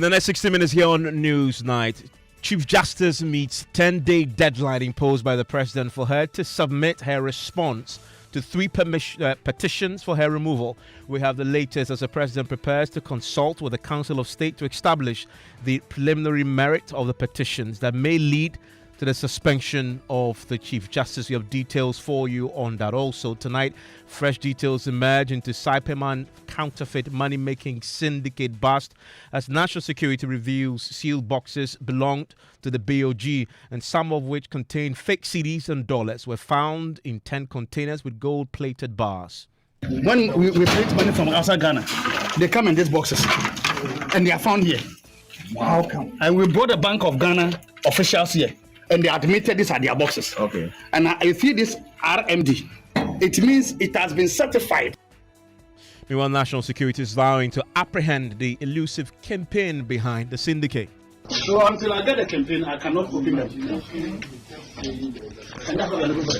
The next 60 minutes here on Newsnight. Chief Justice meets 10-day deadline imposed by the President for her to submit her response to three petitions for her removal. We have the latest as the President prepares to consult with the Council of State to establish the preliminary merit of the petitions that may lead to the suspension of the Chief Justice. We have details for you on that also. Tonight, fresh details emerge into Sapeiman counterfeit money-making syndicate bust as national security reveals sealed boxes belonged to the BOG, and some of which contain fake Cedis and dollars were found in 10 containers with gold-plated bars. When we print money from outside Ghana, they come in these boxes and they are found here. How come? And we brought the Bank of Ghana officials here, and they admitted these are their boxes. Okay. And I see this RMD. It means it has been certified. Meanwhile, national security is vowing to apprehend the elusive kingpin behind the syndicate. So until I get the campaign, I cannot open them. And that's what I'm looking for.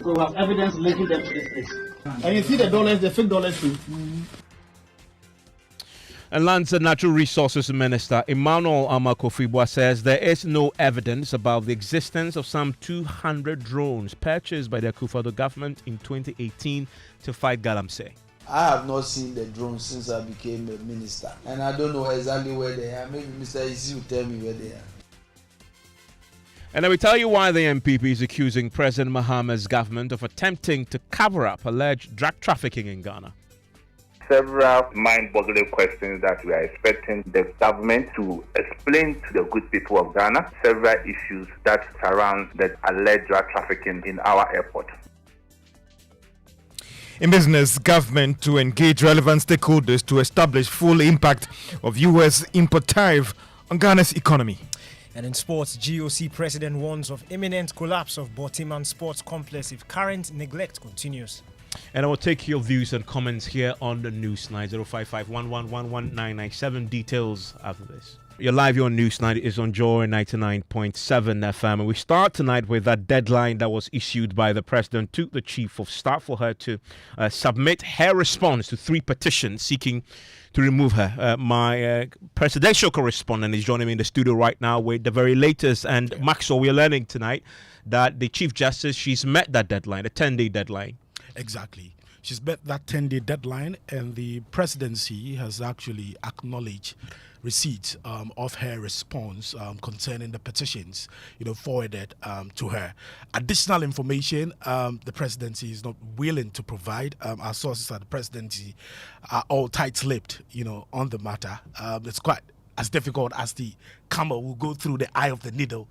So we have evidence linking them to this case. And you see the dollars, the fake dollars too. And Lands and Natural Resources Minister Emmanuel Akufo-Addo says there is no evidence about the existence of some 200 drones purchased by the Akufo-Addo government in 2018 to fight galamsey. I have not seen the drones since I became a minister, and I don't know exactly where they are. Maybe Mr. Isi will tell me where they are. And I will tell you why the MPP is accusing President Mahama's government of attempting to cover up alleged drug trafficking in Ghana. Several mind-boggling questions that we are expecting the government to explain to the good people of Ghana. Several issues that surround the alleged drug trafficking in our airport. In business, government to engage relevant stakeholders to establish full impact of U.S. import tariff on Ghana's economy. And in sports, GOC president warns of imminent collapse of Sapeiman Sports Complex if current neglect continues. And I will take your views and comments here on the Newsnight. 055-111-1997. Details after this. Your live on Newsnight is on Joy 99.7 FM. And we start tonight with that deadline that was issued by the President to the Chief of Staff for her to submit her response to three petitions seeking to remove her. My presidential correspondent is joining me in the studio right now with the very latest. And Maxwell, we are learning tonight that the Chief Justice, she's met that deadline, a 10-day deadline. Exactly. She's met that 10-day deadline, and the presidency has actually acknowledged receipt of her response concerning the petitions, forwarded to her. Additional information, the presidency is not willing to provide. Our sources at the presidency are all tight-lipped, on the matter. It's quite as difficult as the camel will go through the eye of the needle.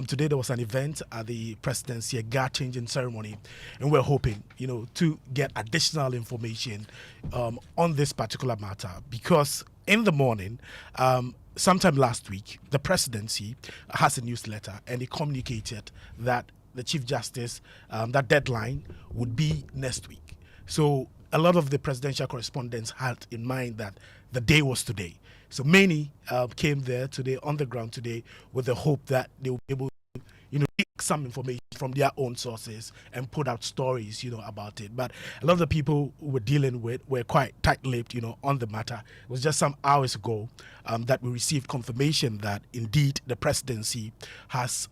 Today there was an event at the presidency, a guard changing ceremony, and we're hoping, to get additional information on this particular matter, because in the morning, sometime last week, the presidency has a newsletter, and they communicated that the Chief Justice, that deadline would be next week. So a lot of the presidential correspondents had in mind that the day was today. So many came there today, on the ground today, with the hope that they will be able to, take some information from their own sources and put out stories, about it. But a lot of the people who we're dealing with were quite tight-lipped, on the matter. It was just some hours ago that we received confirmation that indeed the presidency has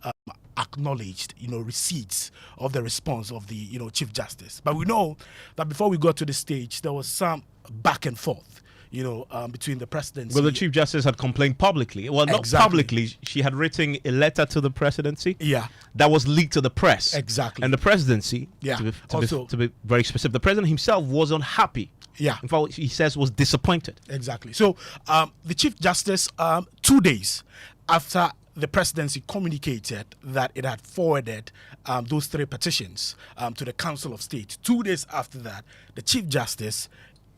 acknowledged, receipts of the response of the, Chief Justice. But we know that before we got to the stage, there was some back and forth, between the presidency. Well, the Chief Justice had complained publicly. Well, not publicly. She had written a letter to the presidency. Yeah. That was leaked to the press. Exactly. And the presidency, yeah. to be very specific, the president himself was unhappy. Yeah. In fact, he says was disappointed. Exactly. So the Chief Justice, 2 days after the presidency communicated that it had forwarded those three petitions to the Council of State, 2 days after that, the Chief Justice,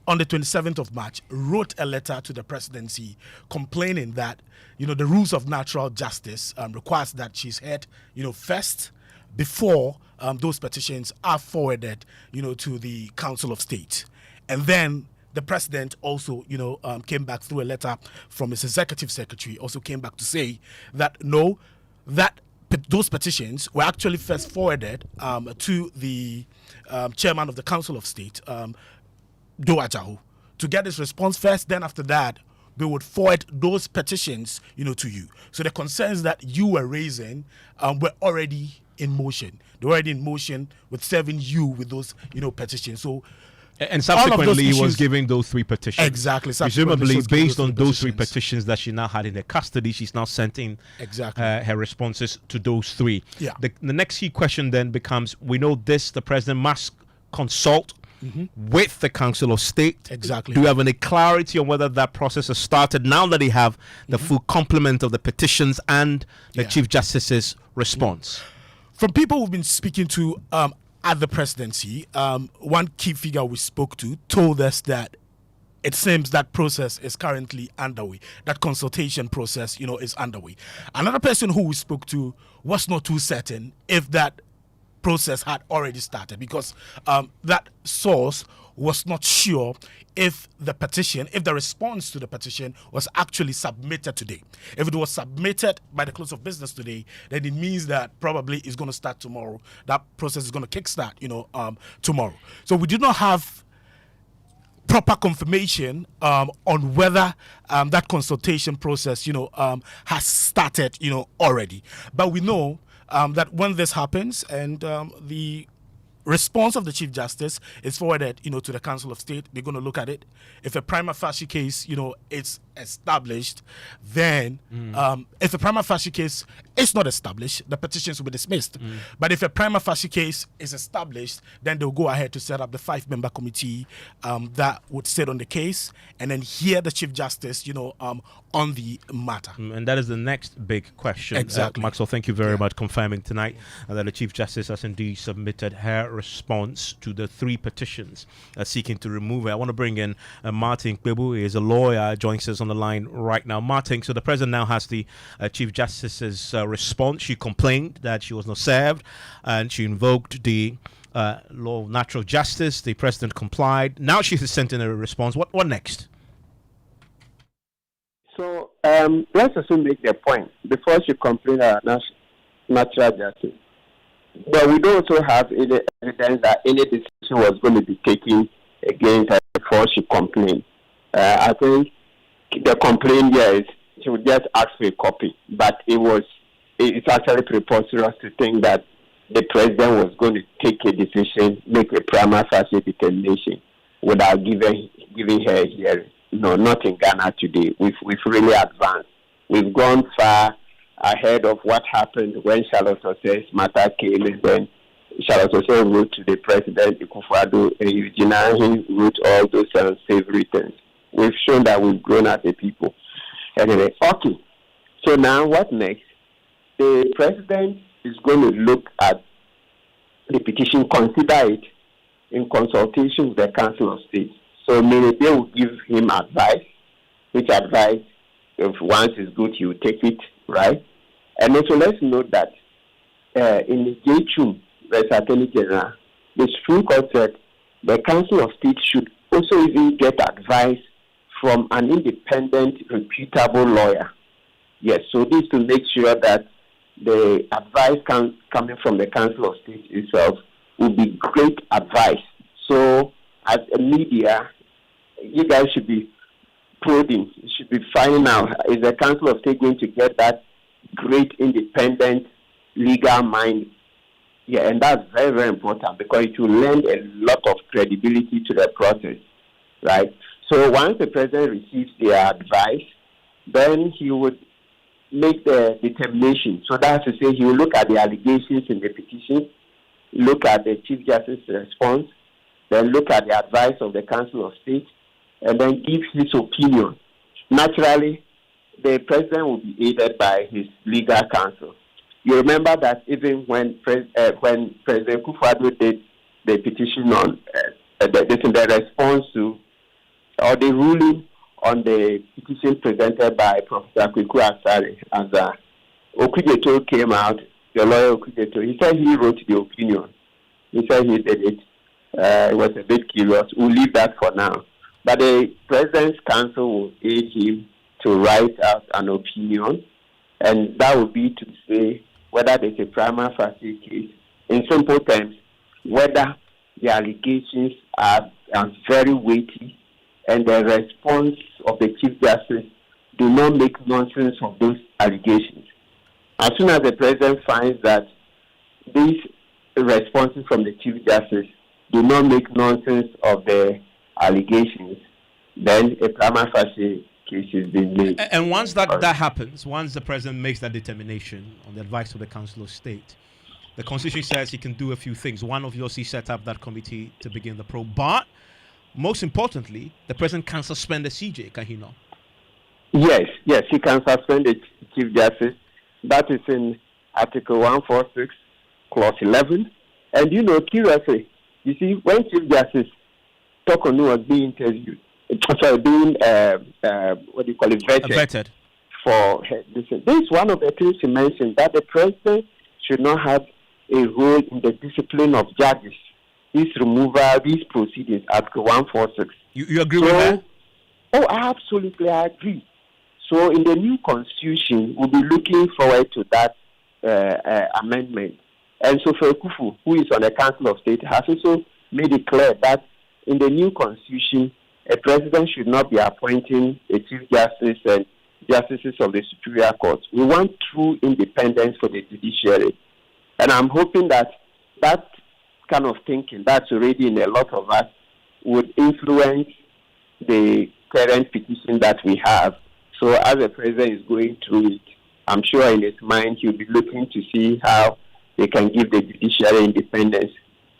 on the 27th of March, wrote a letter to the presidency complaining that, the rules of natural justice requires that she's heard, first before those petitions are forwarded, to the Council of State. And then the president also, came back through a letter from his executive secretary, also came back to say that no, that those petitions were actually first forwarded to the chairman of the Council of State, Doajahu, to get his response first. Then after that, they would forward those petitions, to you. So the concerns that you were raising were already in motion. They were already in motion with serving you with those, petitions. So. And subsequently, he was giving those 3 petitions. Exactly. Presumably, based on those 3 petitions that she now had in her custody, she's now sending her responses to those 3. Yeah. The next key question then becomes, we know this, the president must consult with the Council of State. Exactly. Do you have any clarity on whether that process has started now that they have the full complement of the petitions and the Chief Justice's response? From people we've been speaking to at the presidency, one key figure we spoke to told us that it seems that process is currently underway. That consultation process, is underway. Another person who we spoke to was not too certain if that process had already started, because that source was not sure if the response to the petition was actually submitted today. If it was submitted by the close of business today, then it means that probably it's going to start tomorrow. That process is going to kickstart, tomorrow. So we do not have proper confirmation on whether that consultation process, has started, already. But we know that when this happens and the response of the Chief Justice is forwarded, to the Council of State, they're going to look at it. If a prima facie case, it's established, then if a prima facie case is not established, the petitions will be dismissed. But if a prima facie case is established, then they'll go ahead to set up the 5-member committee that would sit on the case and then hear the Chief Justice, on the matter. And that is the next big question. Exactly. Maxwell, thank you very much confirming tonight that the Chief Justice has indeed submitted her response to the 3 petitions seeking to remove her. I want to bring in Martin Kpebu. He is a lawyer, joins us on the line right now. Martin, so the President now has the Chief Justice's response. She complained that she was not served and she invoked the law of natural justice. The President complied. Now she's sent in a response. What next? So let's assume make the point before she complained about natural justice. But we don't also have any evidence that any decision was going to be taken against her before she complained. I think the complaint here is she would just ask for a copy, but it's actually preposterous to think that the president was going to take a decision, make a prima facie determination without giving her a hearing. No, not in Ghana today. We've really advanced. We've gone far ahead of what happened when Charlotte Osei's matter came, and then Charlotte Osei wrote to the president, Akufo-Addo, and Eugene wrote all those unsavory things. We've shown that we've grown as a people. Anyway, okay. So now what next? The president is going to look at the petition, consider it in consultation with the Council of State. So maybe they will give him advice, which advice, if once is good, he will take it, right? And also let's note that in the J2, the Attorney General, the Supreme Court said the Council of State should also even get advice from an independent, reputable lawyer. Yes, so this to make sure that the advice coming from the Council of State itself will be great advice. So as a media, you guys should be probing, you should be finding out, is the Council of State going to get that great independent legal mind? Yeah, and that's very, very important because it will lend a lot of credibility to the process, right? So once the president receives their advice, then he would make the determination. So that's to say he will look at the allegations in the petition, look at the Chief Justice's response, then look at the advice of the Council of State, and then give his opinion. Naturally, the president will be aided by his legal counsel. You remember that even when President Akufo-Addo did the petition on the response to or the ruling on the petition presented by Professor Akufo-Addo, as Okudzeto came out, the lawyer Okudzeto, he said he wrote the opinion. He said he did it. It was a bit curious. We'll leave that for now. But the President's Council will aid him to write out an opinion, and that would be to say whether there's a prima facie case. In simple terms, whether the allegations are very weighty and the response of the Chief Justice do not make nonsense of those allegations. As soon as the president finds that these responses from the Chief Justice do not make nonsense of the allegations, then a prima facie case is being made. And once that happens, once the president makes that determination on the advice of the Council of State, the Constitution says he can do a few things. One of yours, he set up that committee to begin the probe. But most importantly, the president can suspend the CJ, can he not? Yes, he can suspend the Chief Justice. That is in Article 146, Clause 11. And curiously, you see, when Chief Justice Tokonu was being interviewed, being vetted for this is one of the things he mentioned, that the president should not have a role in the discipline of judges. This removal, these proceedings, Article 146. You agree with that? Oh, absolutely, I agree. So in the new constitution, we'll be looking forward to that amendment. And so for Akufo, who is on the Council of State, has also made it clear that in the new constitution, a president should not be appointing a Chief Justice and justices of the Superior Court. We want true independence for the judiciary. And I'm hoping that that kind of thinking that's already in a lot of us would influence the current petition that we have. So as the president is going through it, I'm sure in his mind he'll be looking to see how they can give the judiciary independence.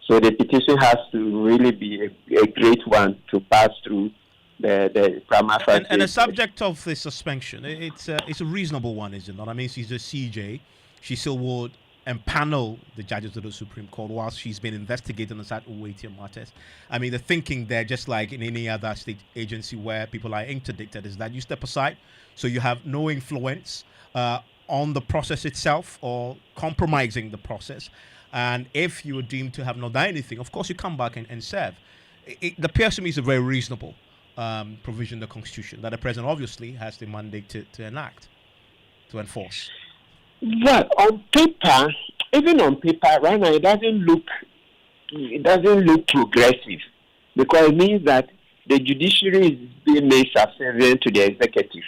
So the petition has to really be a great one to pass through the prima facie. And the subject of the suspension, it's a reasonable one, is it not? I mean, she's a CJ. She still would empanel the judges of the Supreme Court whilst she's been investigating on certain weightier matters. I mean, the thinking there, just like in any other state agency where people are interdicted, is that you step aside so you have no influence on the process itself or compromising the process. And if you are deemed to have not done anything, of course you come back and serve. It appears to me is a very reasonable provision in the Constitution that the president obviously has the mandate to enact, to enforce. Well, on paper, even on paper, right now it doesn't look progressive, because it means that the judiciary is being made subservient to the executive.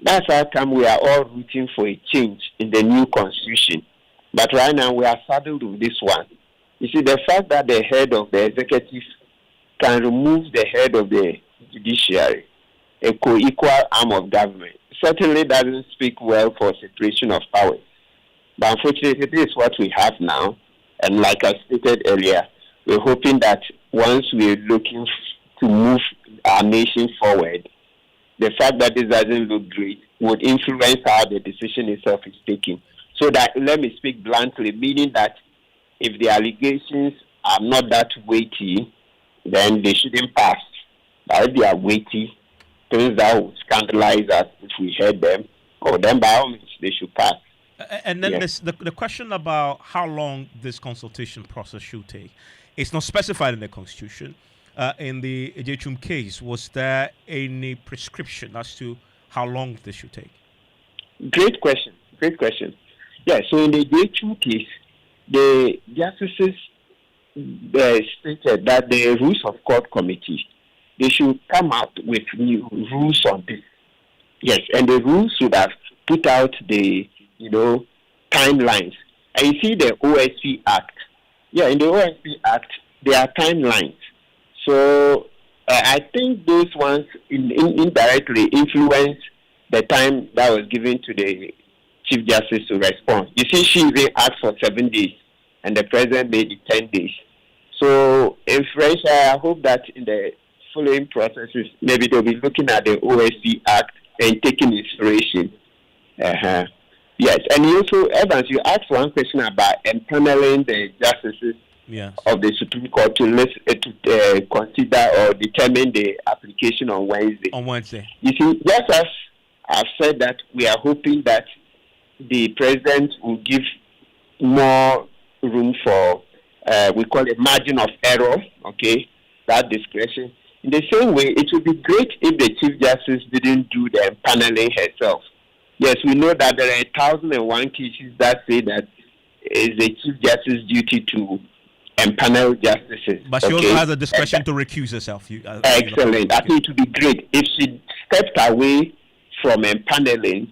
That's how come we are all rooting for a change in the new constitution. But right now we are saddled with this one. You see, the fact that the head of the executive can remove the head of the judiciary, a co-equal arm of government, certainly doesn't speak well for separation of powers. But unfortunately, this is what we have now. And like I stated earlier, we're hoping that once we're looking to move our nation forward, the fact that this doesn't look great would influence how the decision itself is taken. So that, let me speak bluntly, meaning that if the allegations are not that weighty, then they shouldn't pass. But if they are weighty, things that would scandalize us if we heard them, or then by all means they should pass. And then the question about how long this consultation process should take, it's not specified in the Constitution. In the Ejechum case, was there any prescription as to how long this should take? Great question. Yeah, so in the Ejechum case, the justices stated that the Rules of Court Committee, they should come out with new rules on this. Yes, and the rules should have put out the, timelines. And you see the OSP Act. Yeah, in the OSP Act, there are timelines. So I think those ones indirectly influence the time that was given to the Chief Justice to respond. You see, she even asked for 7 days, and the President made it 10 days. So in French, I hope that in the following processes, maybe they'll be looking at the OSP Act and taking inspiration. Yes, and you also, Evans, you asked one question about empaneling the justices of the Supreme Court to consider or determine the application on Wednesday. You see, just as I've said that we are hoping that the President will give more room for, we call it margin of error, that discretion. In the same way, it would be great if the Chief Justice didn't do the empaneling herself. Yes, we know that there are 1,001 cases that say that it's the Chief Justice's duty to empanel justices. But she also has a discretion to recuse herself. Excellent. I think it would be great if she stepped away from empaneling,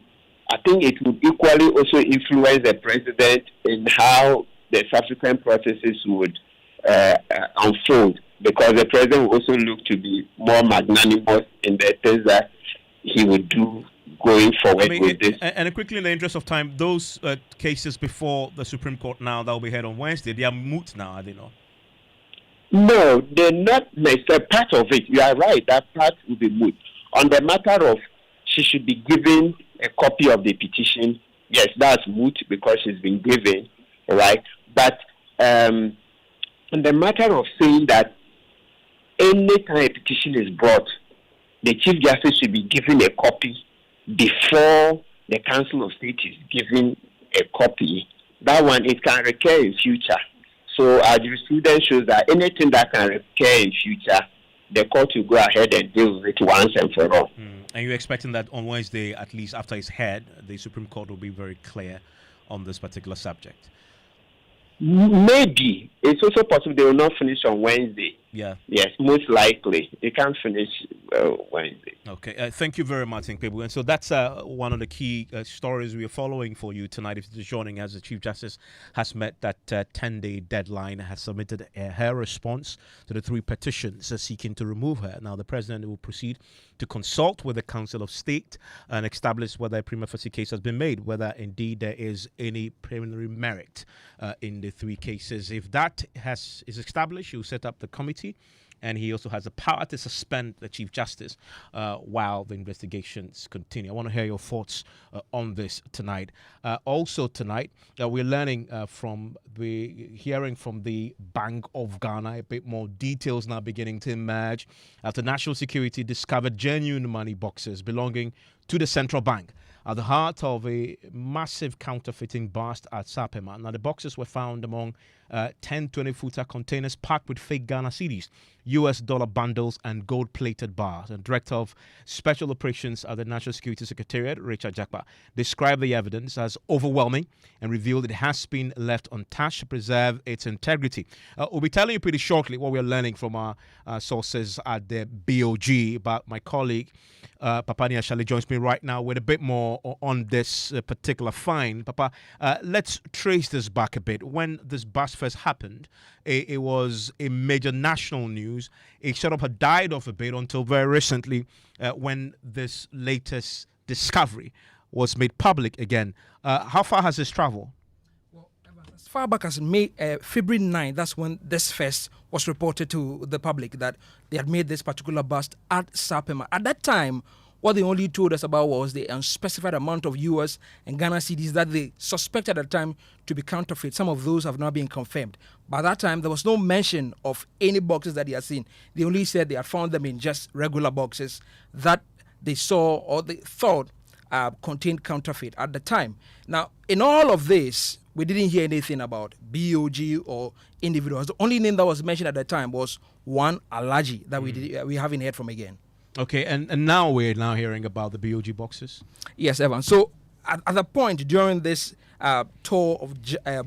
I think it would equally also influence the president in how the subsequent processes would unfold, because the president will also look to be more magnanimous in the things that he would do going forward with this. And quickly, in the interest of time, those cases before the Supreme Court now that will be heard on Wednesday, they are moot now, are they not? No, they're not. It's a part of it. You are right. That part will be moot. On the matter of she should be given a copy of the petition, yes, that's moot because she's been given, right? But on the matter of saying that any time a petition is brought, the Chief Justice should be given a copy before the Council of State is given a copy, that one, it can recur in future. So our jurisprudence shows that anything that can recur in future, the court will go ahead and deal with it once and for all. And you're expecting that on Wednesday, at least after it's heard, the Supreme Court will be very clear on this particular subject? Maybe. It's also possible they will not finish on Wednesday. Yeah. Yes, most likely. They can't finish Wednesday. Okay. Thank you very much, Nkpebu. And so that's one of the key stories we are following for you tonight. If you're joining us, the Chief Justice has met that 10-day deadline, has submitted her response to the 3 petitions seeking to remove her. Now, the President will proceed to consult with the Council of State and establish whether a prima facie case has been made, whether indeed there is any preliminary merit in the 3 cases. If that is established, he'll set up the committee, and he also has the power to suspend the Chief Justice while the investigations continue. I want to hear your thoughts on this tonight. Also tonight, we're learning hearing from the Bank of Ghana, a bit more details now beginning to emerge after National Security discovered genuine money boxes belonging to the central bank at the heart of a massive counterfeiting bust at Sapeiman. Now, the boxes were found among 10 20-footer containers packed with fake Ghana Cedis, US dollar bundles, and gold-plated bars. And Director of Special Operations at the National Security Secretariat, Richard Jakpa, described the evidence as overwhelming and revealed it has been left untouched to preserve its integrity. We'll be telling you pretty shortly what we're learning from our sources at the BOG, but my colleague Papani Ashali joins me right now with a bit more on this particular find. Papa, let's trace this back a bit. When this bust first happened, it was a major national news. It sort of had died off a bit until very recently when this latest discovery was made public again. How far has this traveled? As far back as February 9, that's when this first was reported to the public that they had made this particular bust at Sapeiman. At that time, what they only told us about was the unspecified amount of US and Ghana cedis that they suspected at the time to be counterfeit. Some of those have now been confirmed. By that time, there was no mention of any boxes that they had seen. They only said they had found them in just regular boxes that they saw or they thought contained counterfeit at the time. Now, in all of this, we didn't hear anything about BOG or individuals. The only name that was mentioned at the time was one Alaji that we haven't heard from again. Okay, and now we're hearing about the BOG boxes? Yes, Evan. So at the point during this tour of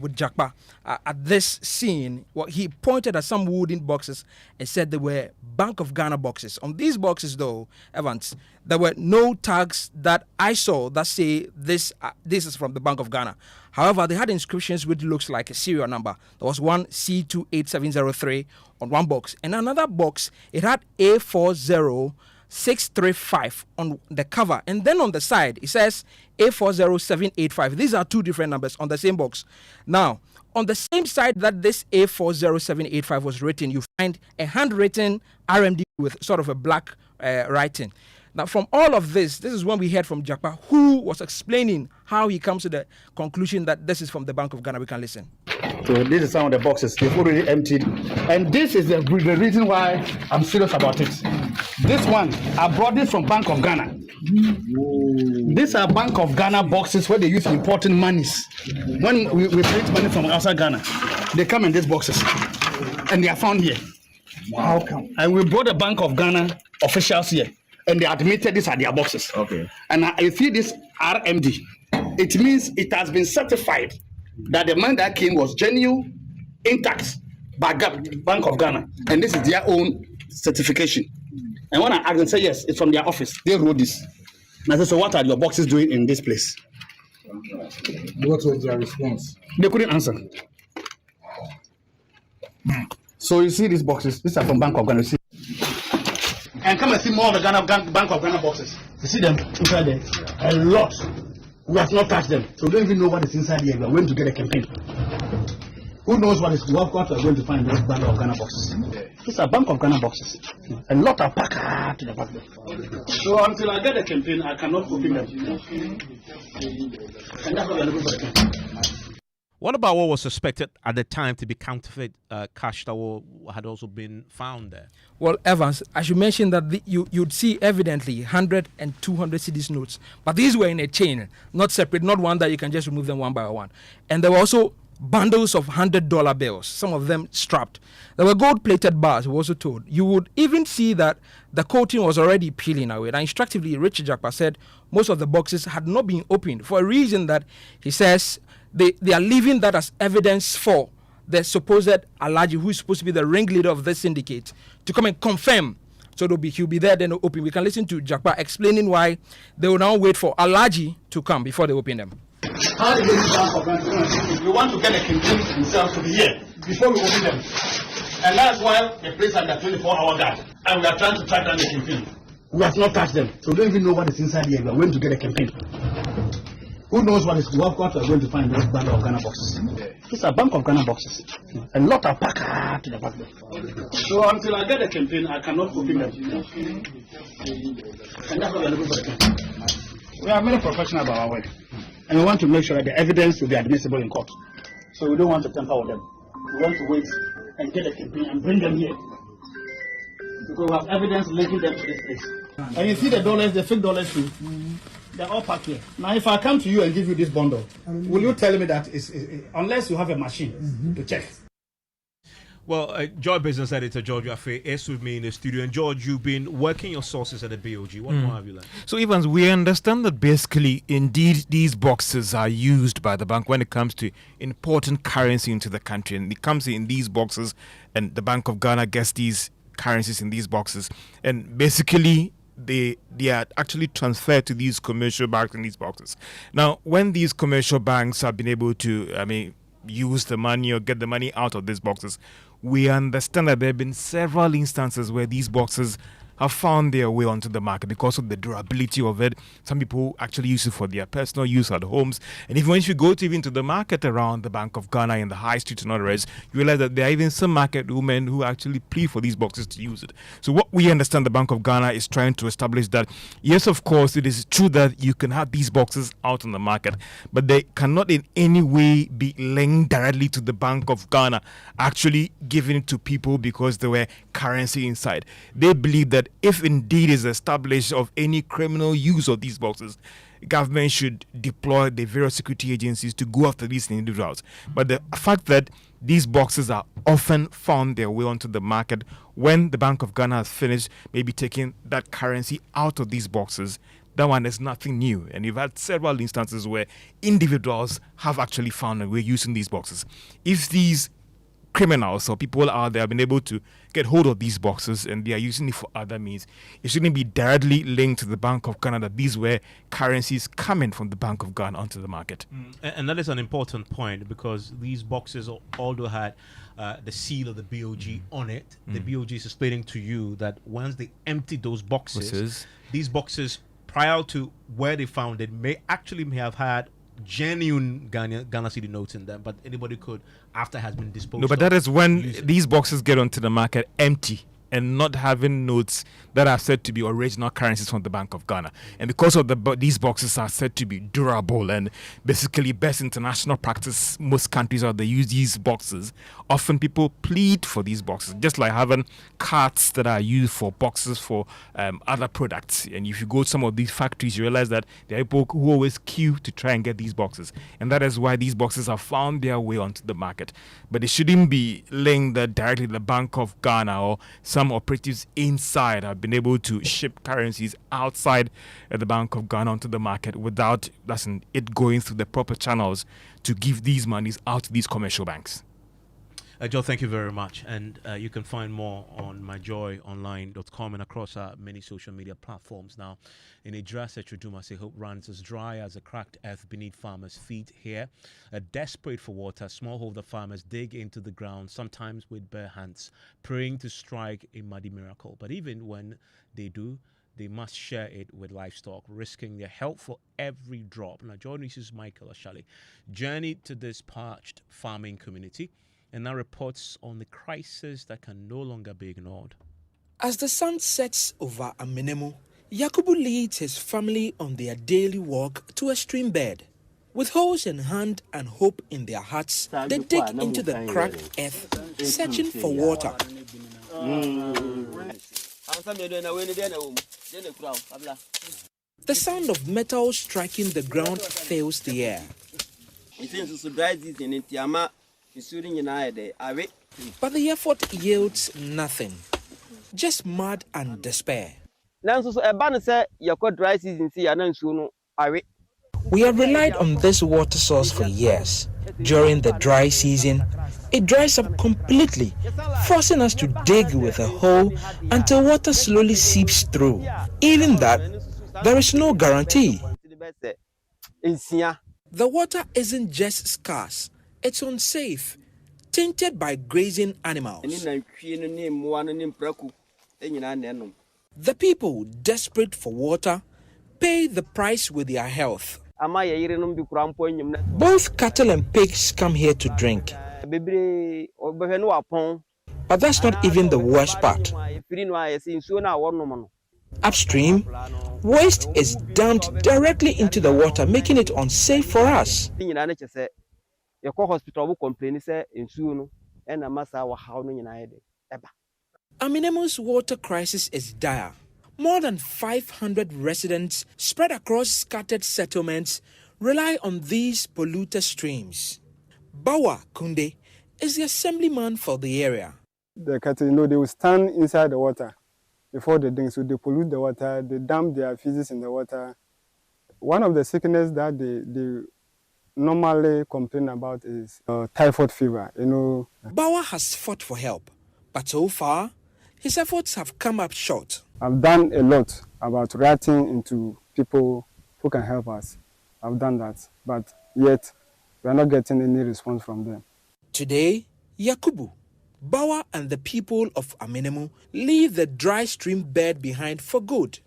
with Jakpa, at this scene, he pointed at some wooden boxes and said they were Bank of Ghana boxes. On these boxes, though, Evans, there were no tags that I saw that say this is from the Bank of Ghana. However, they had inscriptions which looks like a serial number. There was one C28703 on one box, and another box, it had A40635 on the cover, and then on the side it says A40785. These are 2 different numbers on the same box. Now, on the same side that this A40785 was written, you find a handwritten RMD with sort of a black writing. Now, from all of this is when we heard from Jakpa, who was explaining how he comes to the conclusion that this is from the Bank of Ghana. We can listen. So this is some of the boxes. They've already emptied. And this is the reason why I'm serious about it. This one, I brought this from Bank of Ghana. These are Bank of Ghana boxes where they use important monies. When we print money from outside Ghana, they come in these boxes. And they are found here. Wow. And we brought the Bank of Ghana officials here. And they admitted these are their boxes. Okay. And I see this RMD. It means it has been certified that the man that came was genuine, intact, by Bank of Ghana. And this is their own certification. And when I asked them, say yes, it's from their office. They wrote this. And I said, so what are your boxes doing in this place? What was their response? They couldn't answer. So you see these boxes. These are from Bank of Ghana. You see? And come and see more of the Bank of Ghana boxes. You see them inside there? A lot. We have not touched them. So we don't even know what is inside here. We are going to get a campaign. Who knows what is what we are going to find in those Bank of Ghana boxes? These are Bank of Ghana boxes. A lot are packed to the back there. So until I get a campaign, I cannot open them. And that's what we are looking for the campaign. What about what was suspected at the time to be counterfeit cash that had also been found there? Well, Evans, I should mention that you'd see evidently 100 and 200 Cedis notes, but these were in a chain, not separate, not one that you can just remove them one by one. And there were also bundles of $100 bills, some of them strapped. There were gold-plated bars, we were also told. You would even see that the coating was already peeling away. Now, instructively, Richard Jakpa said most of the boxes had not been opened for a reason that he says they are leaving that as evidence for the supposed Alhaji, who is supposed to be the ringleader of this syndicate, to come and confirm. So he'll be there, then they'll open. We can listen to Jakpa explaining why they will now wait for Alhaji to come before they open them. How did we want to get a campaign himself to be here before we open them. And that's why they place under 24-hour guard. And we are trying to track down the campaign. We have not touched them. So we don't even know what is inside here. We are going to get a campaign. Who knows what we are going to find in those Bank of Ghana boxes? These are Bank of Ghana boxes. A lot are packed to the back there. So until I get a campaign, I cannot open them. And that's what we are looking for the campaign. We are very professional about our work. And we want to make sure that the evidence will be admissible in court. So we don't want to tamper with them. We want to wait and get a campaign and bring them here. Because we have evidence linking them to this place. And you see the dollars, the fake dollars too. They're all packed here. Now, if I come to you and give you this bundle, will you tell me that unless you have a machine to check? Well, Joy Business Editor George Afe is with me in the studio. And George, you've been working your sources at the BOG. What more have you learned? So, Evans, we understand that basically, indeed, these boxes are used by the bank when it comes to important currency into the country. And it comes in these boxes, and the Bank of Ghana gets these currencies in these boxes. And basically, they are actually transferred to these commercial banks in these boxes. Now, when these commercial banks have been able to, use the money or get the money out of these boxes, we understand that there have been several instances where these boxes have found their way onto the market because of the durability of it. Some people actually use it for their personal use at homes. And even if you go to even to the market around the Bank of Ghana in the high street and all the rest, you realize that there are even some market women who actually plead for these boxes to use it. So what we understand the Bank of Ghana is trying to establish that, yes, of course, it is true that you can have these boxes out on the market, but they cannot in any way be linked directly to the Bank of Ghana actually giving it to people because there were currency inside. They believe that if indeed is established of any criminal use of these boxes, government should deploy the various security agencies to go after these individuals. But the fact that these boxes are often found their way onto the market when the Bank of Ghana has finished maybe taking that currency out of these boxes, that one is nothing new. And you've had several instances where individuals have actually found a way using these boxes. If these criminals or people out there have been able to get hold of these boxes and they are using it for other means, it shouldn't be directly linked to the Bank of Ghana that these were currencies coming from the Bank of Ghana onto the market. And that is an important point because these boxes although had the seal of the BOG on it, the BOG is explaining to you that once they empty those boxes, these boxes prior to where they found it may have had genuine Ghana Cedi notes in them, but anybody could after it has been disposed. No, but that is when these boxes get onto the market empty and not having notes that are said to be original currencies from the Bank of Ghana. And because of these boxes are said to be durable and basically best international practice, most countries out there use these boxes. Often people plead for these boxes, just like having carts that are used for boxes for other products. And if you go to some of these factories, you realize that there are people who always queue to try and get these boxes. And that is why these boxes have found their way onto the market. But it shouldn't be linked directly to the Bank of Ghana or some operatives inside have been able to ship currencies outside the Bank of Ghana onto the market without it going through the proper channels to give these monies out to these commercial banks. Joe, thank you very much. And you can find more on myjoyonline.com and across our many social media platforms. Now, in a dress that Chuduma hope runs as dry as a cracked earth beneath farmers' feet here. Desperate for water, smallholder farmers dig into the ground, sometimes with bare hands, praying to strike a muddy miracle. But even when they do, they must share it with livestock, risking their health for every drop. Now, JoyNews' Michael Ashali journeyed to this parched farming community and now reports on the crisis that can no longer be ignored. As the sun sets over Aminimu, Yakubu leads his family on their daily walk to a stream bed. With hoes in hand and hope in their hearts, they dig into the cracked earth, searching for water. The sound of metal striking the ground fills the air. But the effort yields nothing, just mud and despair. We have relied on this water source for years. During the dry season, it dries up completely, forcing us to dig with a hoe until water slowly seeps through. Even that, there is no guarantee. The water isn't just scarce, it's unsafe, tainted by grazing animals. The people, desperate for water, pay the price with their health. Both cattle and pigs come here to drink. But that's not even the worst part. Upstream, waste is dumped directly into the water, making it unsafe for us. Aminimu's water crisis is dire. More than 500 residents spread across scattered settlements rely on these polluted streams. Bawa Kunde is the assemblyman for the area. The cattle, they will stand inside the water before they drink, so they pollute the water, they dump their feces in the water. One of the sicknesses that they normally complain about is typhoid fever. Bawa has fought for help, but so far, his efforts have come up short. I've done a lot about writing into people who can help us. I've done that, but yet we are not getting any response from them. Today, Yakubu, Bawa and the people of Aminimu leave the dry stream bed behind for good.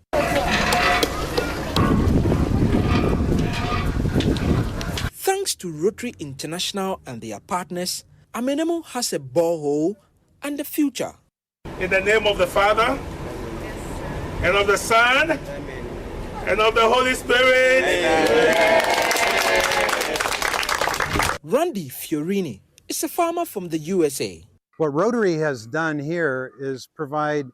Thanks to Rotary International and their partners, Aminimu has a borehole and a future. In the name of the Father, and of the Son, and of the Holy Spirit. Amen. Randy Fiorini is a farmer from the USA. What Rotary has done here is provide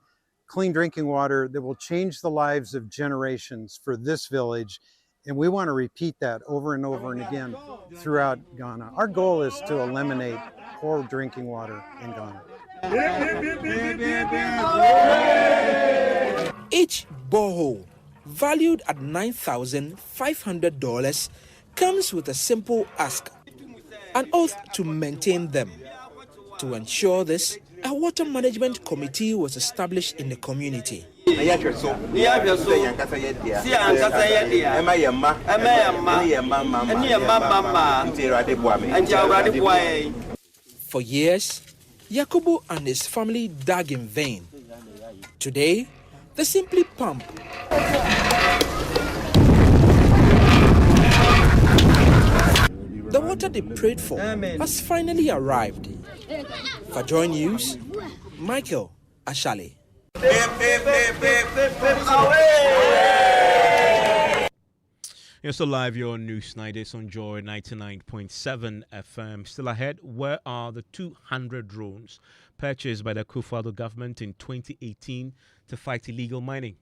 clean drinking water that will change the lives of generations for this village. And we want to repeat that over and over and again throughout Ghana. Our goal is to eliminate poor drinking water in Ghana. Each borehole, valued at $9,500, comes with a simple ask, an oath to maintain them. To ensure this, a water management committee was established in the community. For years, Yakubu and his family dug in vain. Today, they simply pump. The water they prayed for has finally arrived. For JoyNews, Michael Ashali. You're still live, your news night is on Joy 99.7 FM. Still ahead, where are the 200 drones purchased by the Akufo-Addo government in 2018 to fight illegal mining?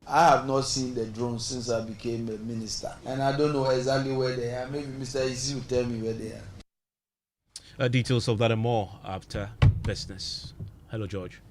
I have not seen the drones since I became a minister, and I don't know exactly where they are. Maybe Mr. Isi will tell me where they are. Details of that and more after business. Hello, George.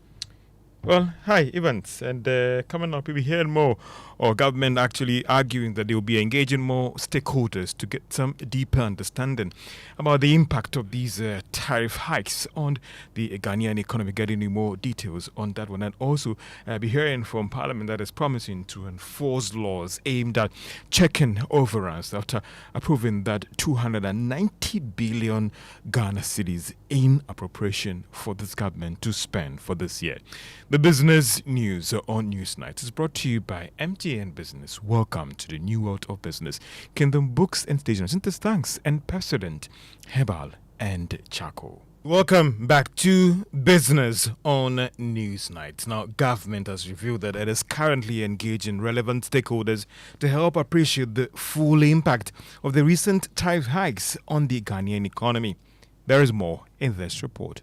Well, hi, Evans. And coming up, we'll be hearing more of government actually arguing that they will be engaging more stakeholders to get some deeper understanding about the impact of these tariff hikes on the Ghanaian economy, getting you more details on that one. And also be hearing from Parliament that is promising to enforce laws aimed at checking overruns after approving that 290 billion Ghana cedis in appropriation for this government to spend for this year. The business news on Newsnight is brought to you by MTN Business. Welcome to the new world of business. Kingdom Books and Stationery, Thanks and Precedent, Herbal and Charcoal. Welcome back to Business on Newsnight. Now, government has revealed that it is currently engaging relevant stakeholders to help appreciate the full impact of the recent tariff hikes on the Ghanaian economy. There is more in this report.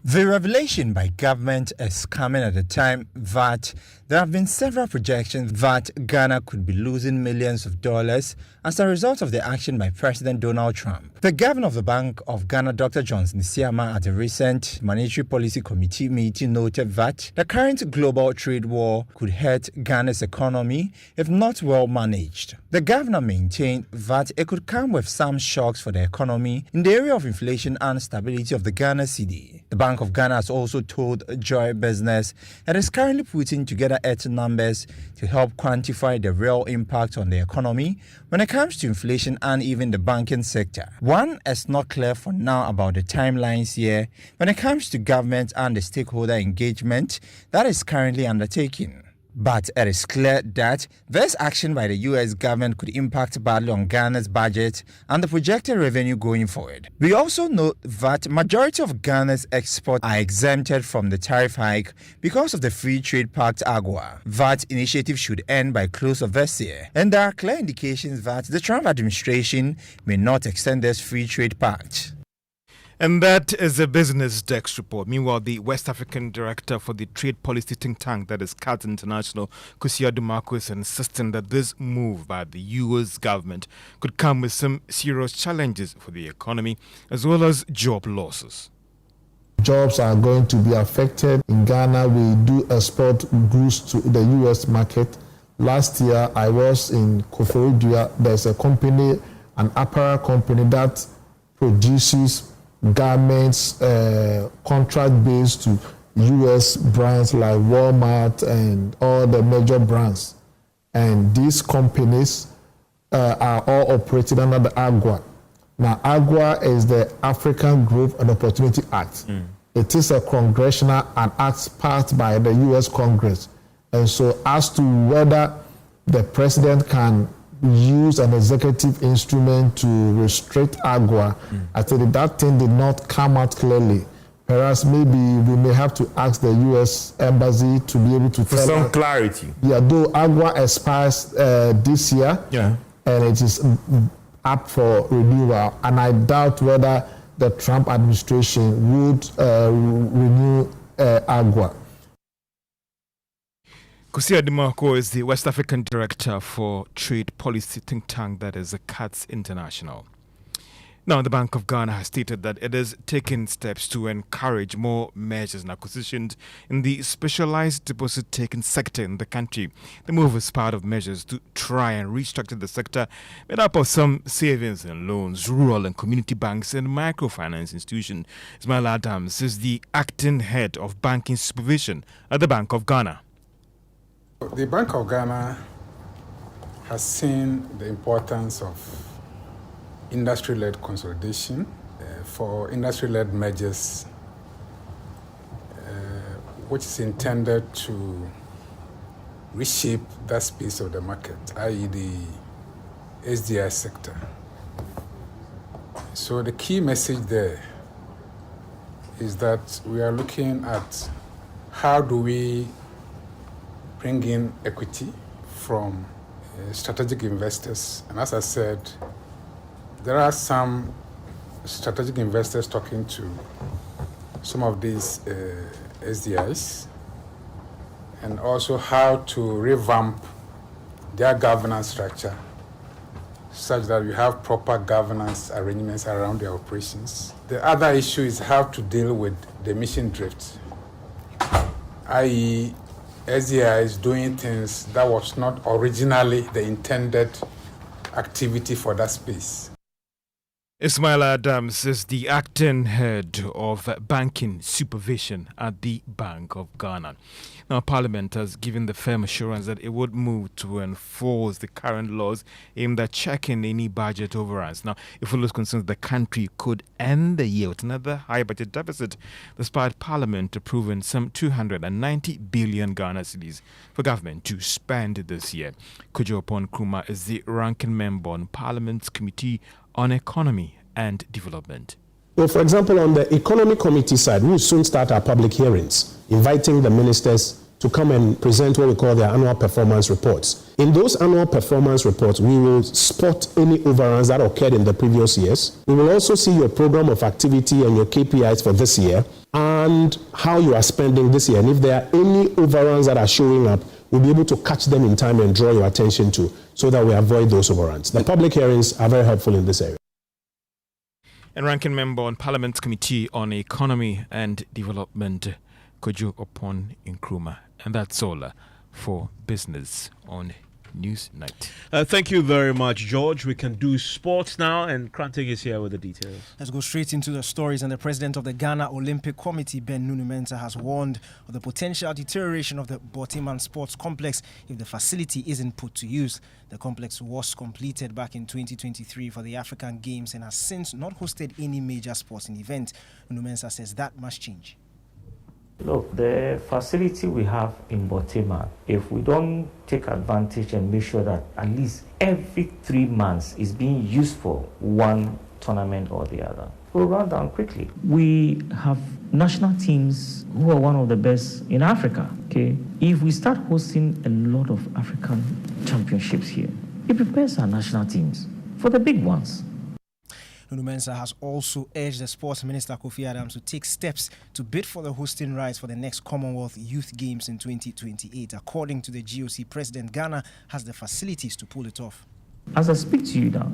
The revelation by government is coming at a time that there have been several projections that Ghana could be losing millions of dollars as a result of the action by President Donald Trump. The governor of the Bank of Ghana, Dr. Johnson Siama, at a recent Monetary Policy Committee meeting noted that the current global trade war could hurt Ghana's economy if not well managed. The governor maintained that it could come with some shocks for the economy in the area of inflation and stability of the Ghana cedi. The Bank of Ghana has also told Joy Business it is currently putting together its numbers to help quantify the real impact on the economy when it comes to inflation and even the banking sector. One is not clear for now about the timelines here when it comes to government and the stakeholder engagement that is currently undertaken. But it is clear that this action by the US government could impact badly on Ghana's budget and the projected revenue going forward. We also note that majority of Ghana's exports are exempted from the tariff hike because of the Free Trade Pact AGOA. That initiative should end by close of this year, and there are clear indications that the Trump administration may not extend this Free Trade Pact. And that is a business desk report. Meanwhile, the West African director for the trade policy think tank, that is CAT International, Akufo-Addo, is insisting that this move by the US government could come with some serious challenges for the economy as well as job losses. Jobs are going to be affected. In Ghana, we do export goods to the US market. Last year, I was in Akufo-Addo. There's a company, an apparel company that produces garments, contract-based to U.S. brands like Walmart and all the major brands. And these companies are all operated under the AGOA. Now, AGOA is the African Growth and Opportunity Act. It is a congressional and act passed by the U.S. Congress. And so as to whether the president can use an executive instrument to restrict AGOA, I think that thing did not come out clearly. Perhaps maybe we may have to ask the U.S. Embassy to be able to for tell some us. clarity. Yeah, though AGOA expires this year, and it is up for renewal, and I doubt whether the Trump administration would renew AGOA. Akufo-Addo is the West African director for trade policy think tank, that is CATS International. Now, the Bank of Ghana has stated that it is taking steps to encourage more measures and acquisitions in the specialized deposit-taking sector in the country. The move is part of measures to try and restructure the sector made up of some savings and loans, rural and community banks, and microfinance institutions. Ismail Adams is the acting head of banking supervision at the Bank of Ghana. The Bank of Ghana has seen the importance of industry-led consolidation for industry-led measures, which is intended to reshape that space of the market, i.e. the SDI sector. So the key message there is that we are looking at how do we bring in equity from strategic investors. And as I said, there are some strategic investors talking to some of these SDIs, and also how to revamp their governance structure such that you have proper governance arrangements around their operations. The other issue is how to deal with the mission drift. i.e., SDI is doing things that was not originally the intended activity for that space. Ismail Adams is the acting head of banking supervision at the Bank of Ghana. Now, Parliament has given the firm assurance that it would move to enforce the current laws aimed at checking any budget overruns. Now, if all those concerns, the country could end the year with another high budget deficit, despite Parliament approving some 290 billion Ghana cedis for government to spend this year. Kojo Nkrumah is the ranking member on Parliament's Committee on Economy and Development. Well, for example, on the Economic Committee side, we will soon start our public hearings, inviting the ministers to come and present what we call their annual performance reports. In those annual performance reports, we will spot any overruns that occurred in the previous years. We will also see your program of activity and your KPIs for this year and how you are spending this year. And if there are any overruns that are showing up, we'll be able to catch them in time and draw your attention to so that we avoid those overruns. The public hearings are very helpful in this area. And ranking member on Parliament's Committee on Economy and Development, Kojo Nkrumah. And that's all for business on Newsnight. Thank you very much, George. We can do sports now, and Kranting is here with the details. Let's go straight into the stories. And the president of the Ghana Olympic Committee, Ben Nunumensa, has warned of the potential deterioration of the Sapeiman Sports Complex if the facility isn't put to use. The complex was completed back in 2023 for the African Games and has since not hosted any major sporting event. Nunumensa says that must change. Look, the facility we have in Sapeiman, if we don't take advantage and make sure that at least every 3 months is being used for one tournament or the other, we'll run down quickly. We have national teams who are one of the best in Africa, okay? If we start hosting a lot of African championships here, it prepares our national teams for the big ones. Nunumensa has also urged the Sports Minister Akufo-Addo to take steps to bid for the hosting rights for the next Commonwealth Youth Games in 2028. According to the GOC President, Ghana has the facilities to pull it off. As I speak to you now,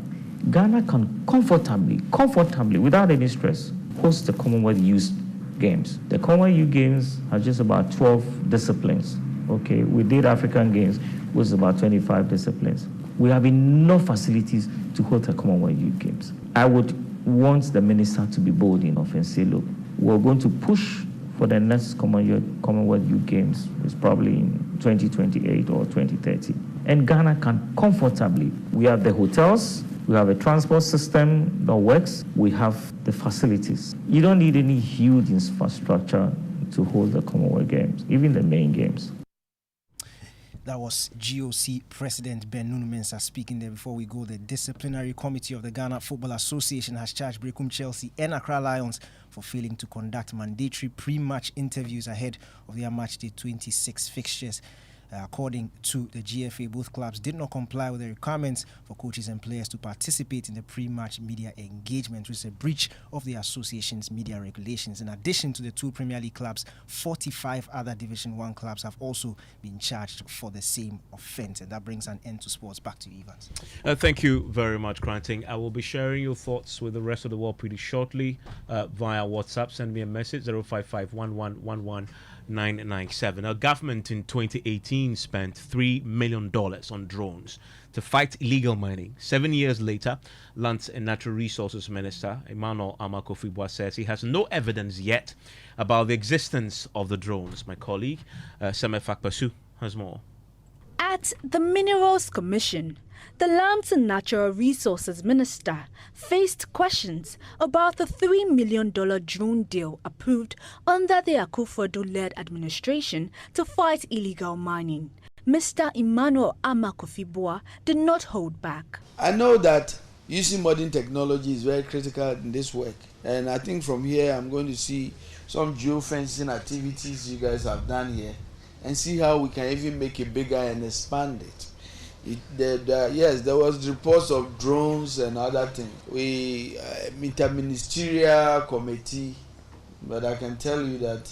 Ghana can comfortably, without any stress, host the Commonwealth Youth Games. The Commonwealth Youth Games has just about 12 disciplines. Okay, we did African Games, which was about 25 disciplines. We have enough facilities to hold the Commonwealth Youth Games. I would want the minister to be bold enough and say, look, we're going to push for the next Commonwealth Youth Games. It's probably in 2028 or 2030. And Ghana can comfortably, we have the hotels, we have a transport system that works, we have the facilities. You don't need any huge infrastructure to hold the Commonwealth Games, even the main games. That was GOC President Ben Nunumensa speaking there. Before we go, the Disciplinary Committee of the Ghana Football Association has charged Brekum Chelsea and Accra Lions for failing to conduct mandatory pre-match interviews ahead of their matchday 26 fixtures. According to the GFA, both clubs did not comply with the requirements for coaches and players to participate in the pre-match media engagement, which is a breach of the association's media regulations. In addition to the 2 Premier League clubs, 45 other Division 1 clubs have also been charged for the same offence. And that brings an end to sports. Back to you, Evans. Thank you very much, Kranting. I will be sharing your thoughts with the rest of the world pretty shortly via WhatsApp. Send me a message, 055-1111-997. Our government in 2018 spent $3 million on drones to fight illegal mining. 7 years later, Land and Natural Resources Minister Emmanuel Amakofi-Boa says he has no evidence yet about the existence of the drones. My colleague, Semefak Basu, has more. At the Minerals Commission, the Lands and Natural Resources Minister faced questions about the $3 million drone deal approved under the Akufo-Addo-led administration to fight illegal mining. Mr. Emmanuel Amakofi-Boa did not hold back. I know that using modern technology is very critical in this work, and I think from here I'm going to see some geofencing activities you guys have done here and see how we can even make it bigger and expand it. Yes, there was reports of drones and other things. We interministerial committee, but I can tell you that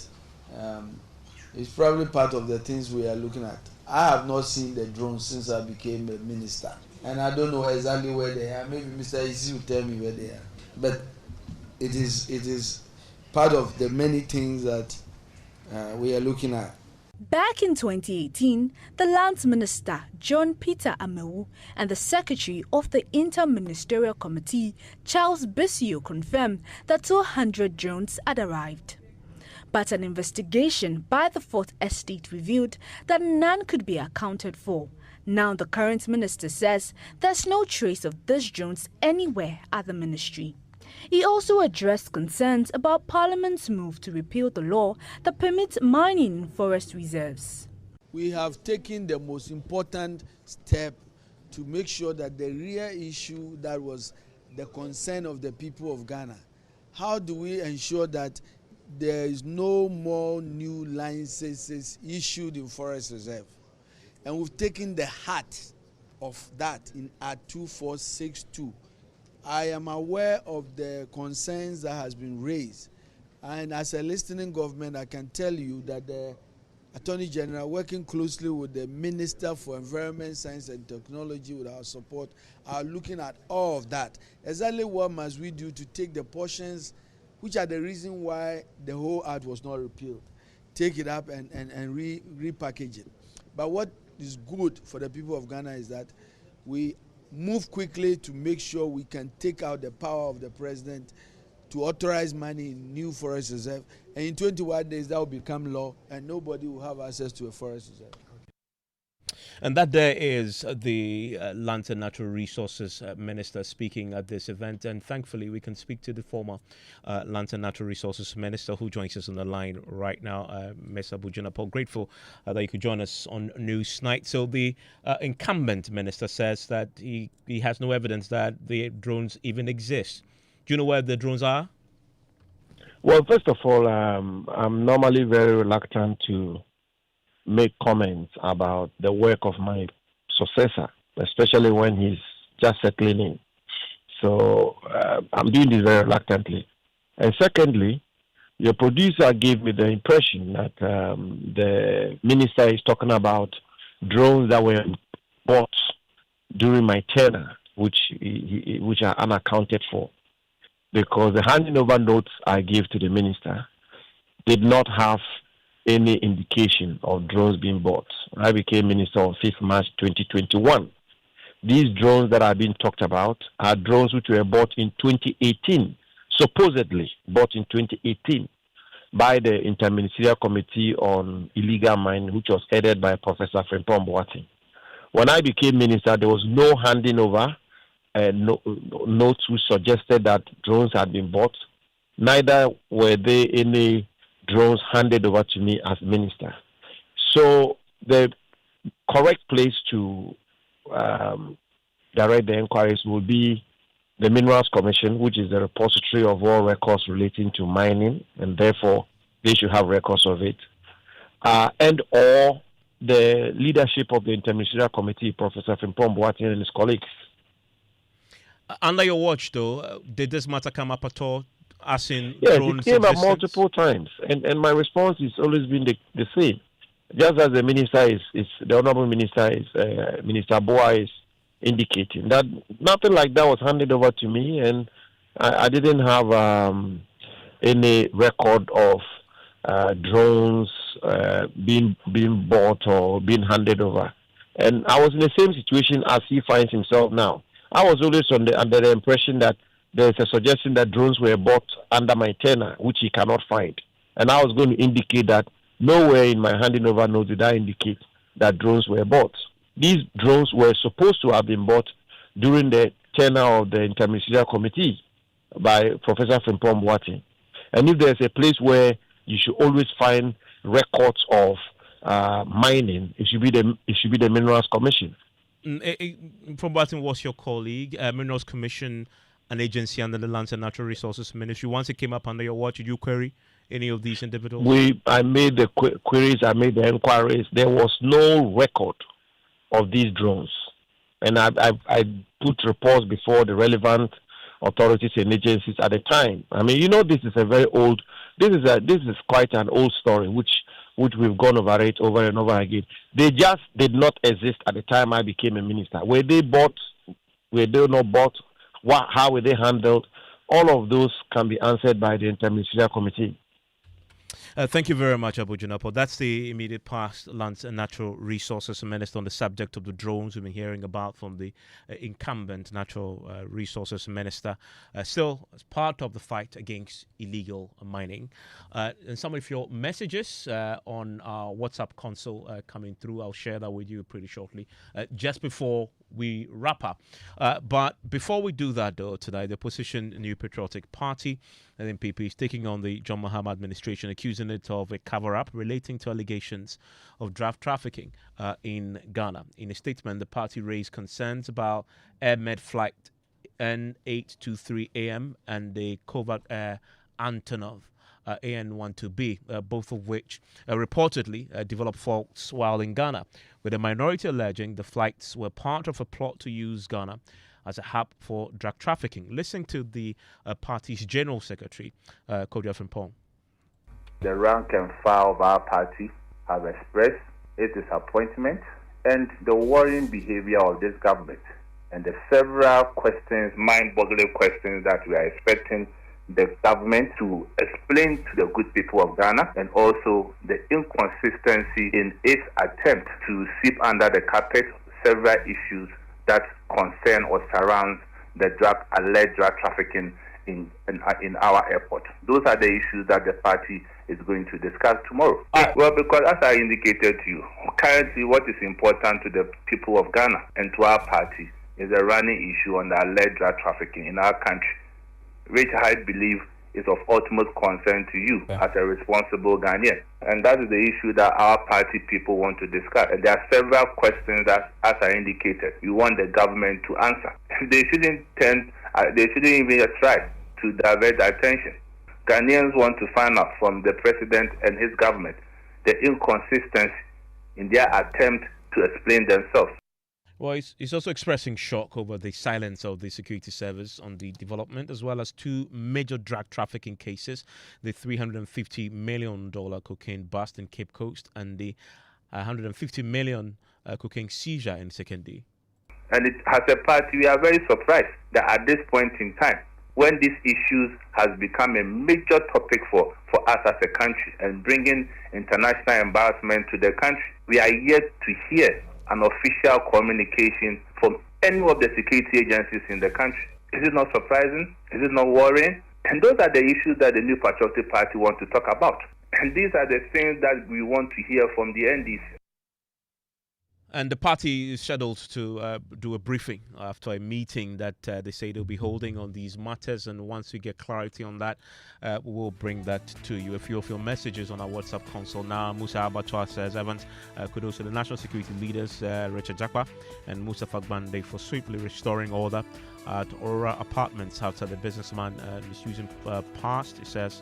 it's probably part of the things we are looking at. I have not seen the drones since I became a minister, and I don't know exactly where they are. Maybe Mr. Isi will tell me where they are. But it is part of the many things that we are looking at. Back in 2018, the Lands Minister, John Peter Amewu, and the Secretary of the Inter-Ministerial Committee, Charles Bissio, confirmed that 200 drones had arrived. But an investigation by the Fourth Estate revealed that none could be accounted for. Now the current minister says there's no trace of these drones anywhere at the ministry. He also addressed concerns about Parliament's move to repeal the law that permits mining in forest reserves. We have taken the most important step to make sure that the real issue that was the concern of the people of Ghana, how do we ensure that there is no more new licenses issued in forest reserve? And we've taken the heart of that in Act 2462. I am aware of the concerns that has been raised, and as a listening government, I can tell you that the Attorney General, working closely with the Minister for Environment, Science and Technology with our support, are looking at all of that. Exactly what must we do to take the portions which are the reason why the whole act was not repealed, take it up and repackage it. But what is good for the people of Ghana is that we move quickly to make sure we can take out the power of the president to authorize money in new forest reserve, and in 21 days that will become law and nobody will have access to a forest reserve. And that there is the Lands and Natural Resources Minister speaking at this event. And thankfully, we can speak to the former Lands and Natural Resources Minister who joins us on the line right now, Mr. Bujinapo. Grateful that you could join us on News Night. So the incumbent minister says that he has no evidence that the drones even exist. Do you know where the drones are? Well, first of all, I'm normally very reluctant to make comments about the work of my successor, especially when he's just settling in. So I'm doing this very reluctantly. And secondly, your producer gave me the impression that the minister is talking about drones that were bought during my tenure, which are unaccounted for, because the handing over notes I gave to the minister did not have any indication of drones being bought. I became minister on 5th March 2021. These drones that are being talked about are drones which were bought in 2018, supposedly bought in 2018 by the Interministerial Committee on Illegal Mining, which was headed by Professor Frimpong Boateng. When I became minister, there was no handing over notes which suggested that drones had been bought. Neither were there any drones handed over to me as minister. So the correct place to direct the inquiries will be the Minerals Commission, which is the repository of all records relating to mining, and therefore they should have records of it, and or the leadership of the Interministerial Committee, Professor Frimpong Boateng and his colleagues. Under your watch, though, did this matter come up at all? As in yes, drones it came up existence? multiple times, and my response has always been the same. Just as the minister the honorable minister is, Minister Boa is indicating that nothing like that was handed over to me, and I didn't have any record of drones being bought or being handed over. And I was in the same situation as he finds himself now. I was always under the impression that there's a suggestion that drones were bought under my tenure, which he cannot find. And I was going to indicate that nowhere in my handing over note did I indicate that drones were bought. These drones were supposed to have been bought during the tenure of the Interministerial Committee by Professor Frimpong Boateng. And if there's a place where you should always find records of mining, it should be the Minerals Commission. From Boateng was your colleague, Minerals Commission, an agency under the Lands and Natural Resources Ministry. Once it came up under your watch, did you query any of these individuals? I made the queries, I made the inquiries. There was no record of these drones. And I put reports before the relevant authorities and agencies at the time. I mean, this is a very old, this is quite an old story, which we've gone over it over and over again. They just did not exist at the time I became a minister. Were they bought? Were they not bought? How were they handled? All of those can be answered by the Interministerial Committee. Thank you very much, Abu Junapo. That's the immediate past Lands and Natural Resources Minister on the subject of the drones we've been hearing about from the incumbent Natural Resources Minister, still as part of the fight against illegal mining. And some of your messages on our WhatsApp console coming through, I'll share that with you pretty shortly, just before we wrap up. But before we do that, though, today, the opposition New Patriotic Party, the NPP, is taking on the John Mahama administration, accusing it of a cover-up relating to allegations of drug trafficking in Ghana. In a statement, the party raised concerns about AirMed flight N823AM and the Covert Air Antonov AN12B, both of which reportedly developed faults while in Ghana, with a minority alleging the flights were part of a plot to use Ghana as a hub for drug trafficking. Listen to the party's General Secretary, Kodia Frimpong. The rank and file of our party have expressed its disappointment and the worrying behavior of this government, and the several questions, mind-boggling questions that we are expecting the government to explain to the good people of Ghana, and also the inconsistency in its attempt to sweep under the carpet several issues that concern or surround the alleged drug trafficking in our airport. Those are the issues that the party is going to discuss tomorrow. Well, because as I indicated to you, currently what is important to the people of Ghana and to our party is a running issue on the alleged drug trafficking in our country, which I believe is of utmost concern to you as a responsible Ghanaian. And that is the issue that our party people want to discuss. And there are several questions that, as I indicated, we want the government to answer. They shouldn't even try to divert the attention. Ghanaians want to find out from the president and his government the inconsistency in their attempt to explain themselves. Well, he's also expressing shock over the silence of the security service on the development, as well as two major drug trafficking cases, the $350 million cocaine bust in Cape Coast and the $150 million cocaine seizure in Secondary. And as a party, we are very surprised that at this point in time, when these issues has become a major topic for us as a country and bringing international embarrassment to the country, we are yet to hear an official communication from any of the security agencies in the country. Is it not surprising? Is it not worrying? And those are the issues that the New Patriotic Party want to talk about. And these are the things that we want to hear from the NDC. And the party is scheduled to do a briefing after a meeting that they say they'll be holding on these matters. And once we get clarity on that, we'll bring that to you. A few of your messages on our WhatsApp console now. Musa Abattoir says, Evans, kudos to the national security leaders, Richard Jakpa and Musa Fagbande, for swiftly restoring order at Aurora Apartments after the businessman misusing past, it says,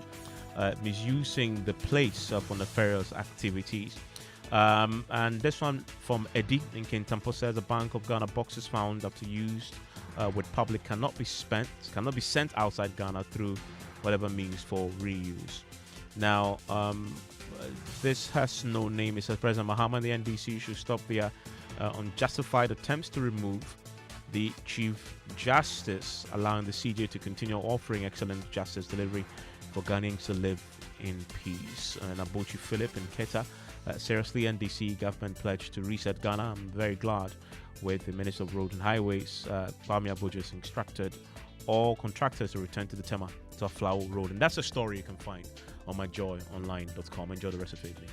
misusing the place for nefarious activities. And this one from Eddie in Kintampo says the Bank of Ghana boxes found after used with public cannot be sent outside Ghana through whatever means for reuse. Now, this has no name. It says President Mahama and the NDC should stop their unjustified attempts to remove the Chief Justice, allowing the CJ to continue offering excellent justice delivery for Ghanaians to live in peace. And Abuchi Philip in Keta. Seriously, NDC government pledged to reset Ghana. I'm very glad with the Minister of Road and Highways, Bami Abuja, instructed all contractors to return to the Tema to Flower Road. And that's a story you can find on myjoyonline.com. Enjoy the rest of the evening.